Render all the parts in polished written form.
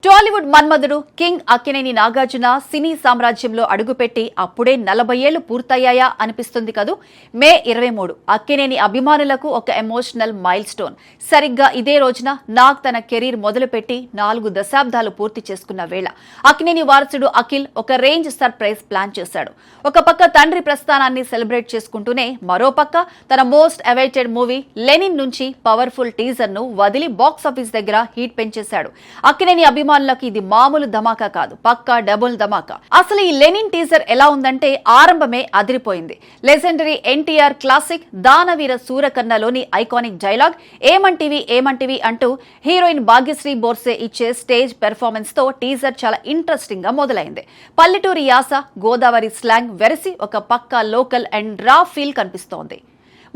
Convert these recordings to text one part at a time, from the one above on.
టాలీవుడ్ మన్మధుడు king Akkineni Nagarjuna సినీ సామ్రాజ్యంలో అడుగుపెట్టి అప్పుడే 40 ఏళ్లు పూర్తయ్యాయా అనిపిస్తుంది కదూ. మే 23 అక్కినేని అభిమానులకు ఒక ఎమోషనల్ మైల్ స్టోన్. సరిగ్గా ఇదే రోజున నాగ్ తన కెరీర్ మొదలుపెట్టి 4 దశాబ్దాలు పూర్తి చేసుకున్న వేళ అక్కినేని వారసుడు అఖిల్ ఒక రేంజ్ సర్ప్రైజ్ ప్లాన్ చేశాడు. ఒక పక్క తండ్రి ప్రస్థానాన్ని సెలబ్రేట్ చేసుకుంటూనే మరోపక్క తన మోస్ట్ అవైటెడ్ మూవీ లెనిన్ నుంచి పవర్ఫుల్ టీజర్ ను వదిలి బాక్సాఫీస్ దగ్గర హీట్ పెంచేశాడు. అక్కినేని అభిమానులకు ఇది మామూలు ధమాకా కాదు, పక్కా డబుల్ ధమాకా. అసలు ఈ లెనిన్ టీజర్ ఎలా ఉందంటే ఆరంభమే అదిరిపోయింది. లెజెండరీ ఎన్టీఆర్ క్లాసిక్ దానవీర సూరకర్ణలోని ఐకానిక్ డైలాగ్ ఏమంటివి అంటూ హీరోయిన్ భాగ్యశ్రీ బోర్సే ఇచ్చే స్టేజ్ పెర్ఫార్మెన్స్ తో టీజర్ చాలా ఇంట్రెస్టింగ్ గా మొదలైంది. పల్లెటూరి యాస, గోదావరి స్లాంగ్ వెరసి ఒక పక్కా లోకల్ అండ్ రా ఫీల్ కనిపిస్తోంది.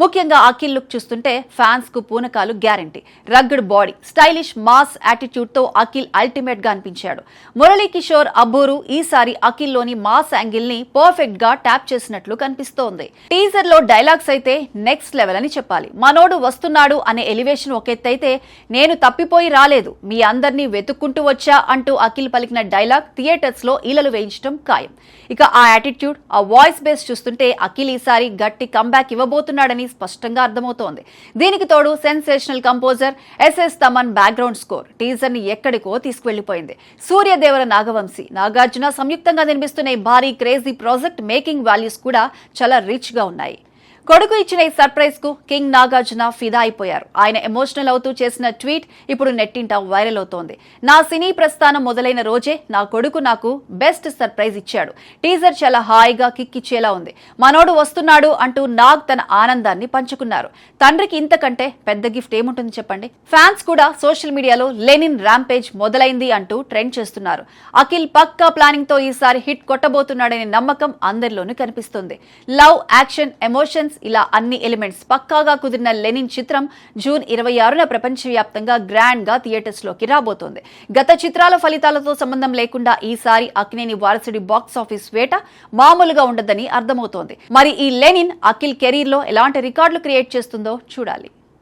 ముఖ్యంగా అఖిల్ లుక్ చూస్తుంటే ఫ్యాన్స్ కు పూనకాలు guarantee. Rugged body, stylish mass attitude తో అఖిల్ అల్టిమేట్ గా అనిపించాడు. మురళీ కిషోర్ అబ్బూరు ఈసారి అఖిల్ లోని మాస్ యాంగిల్ ని పర్ఫెక్ట్ గా ట్యాప్ చేసినట్లు కనిపిస్తోంది. టీజర్ లో డైలాగ్స్ అయితే నెక్స్ట్ లెవెల్ అని చెప్పాలి. మనోడు వస్తున్నాడు అనే ఎలివేషన్ ఒక ఎత్తైతే, నేను తప్పిపోయి రాలేదు, మీ అందరినీ వెతుక్కుంటూ వచ్చా అంటూ అఖిల్ పలికిన డైలాగ్ థియేటర్స్ లో ఈలలు వేయించడం ఖాయం. ఇక ఆ యాటిట్యూడ్, ఆ వాయిస్ బేస్ చూస్తుంటే అఖిల్ ఈసారి గట్టి కంబ్యాక్ ఇవ్వబోతున్నాడని స్పష్టంగా అర్థమవుతోంది. దీనికి తోడు sensational composer S S Thaman background score teaser ని ఎక్కడికో తీసుకువెళ్లిపోయింది. సూర్యదేవర నాగవంశీ, నాగార్జున సంయుక్తంగా నిర్మిస్తున్న ఈ భారీ క్రేజీ ప్రాజెక్ట్ మేకింగ్ వాల్యూస్ కూడా చాలా రిచ్ గా ఉన్నాయి. కొడుకు ఇచ్చిన ఈ సర్ప్రైజ్ కు కింగ్ నాగార్జున ఫిదా అయిపోయారు. ఆయన ఎమోషనల్ అవుతూ చేసిన ట్వీట్ ఇప్పుడు నెట్టింట వైరల్ అవుతోంది. నా సినీ ప్రస్థానం మొదలైన రోజే నా కొడుకు నాకు బెస్ట్ సర్ప్రైజ్ ఇచ్చాడు. టీజర్ చాలా హాయిగా కిక్కిచ్చేలా ఉంది. మనోడు వస్తున్నాడు అంటూ నాగ్ తన ఆనందాన్ని పంచుకున్నారు. తండ్రికి ఇంతకంటే పెద్ద గిఫ్ట్ ఏముంటుంది చెప్పండి. ఫ్యాన్స్ కూడా సోషల్ మీడియాలో లెనిన్ ర్యాంపేజ్ మొదలైంది అంటూ ట్రెండ్ చేస్తున్నారు. అఖిల్ పక్కా ప్లానింగ్ తో ఈసారి హిట్ కొట్టబోతున్నాడనే నమ్మకం అందరిలోనూ కనిపిస్తుంది. లవ్, యాక్షన్, ఎమోషన్స్ ఇలా అన్ని ఎలిమెంట్స్ పక్కాగా కుదిరిన లెనిన్ చిత్రం జూన్ 26న ప్రపంచవ్యాప్తంగా గ్రాండ్ గా థియేటర్స్ లోకి రాబోతోంది. గత చిత్రాల ఫలితాలతో సంబంధం లేకుండా ఈసారి అక్కినేని వారసుడి బాక్స్ ఆఫీస్ వేట మామూలుగా ఉండదని అర్థమవుతోంది. మరి ఈ లెనిన్ అఖిల్ కెరీర్ లో ఎలాంటి రికార్డులు క్రియేట్ చేస్తుందో చూడాలి.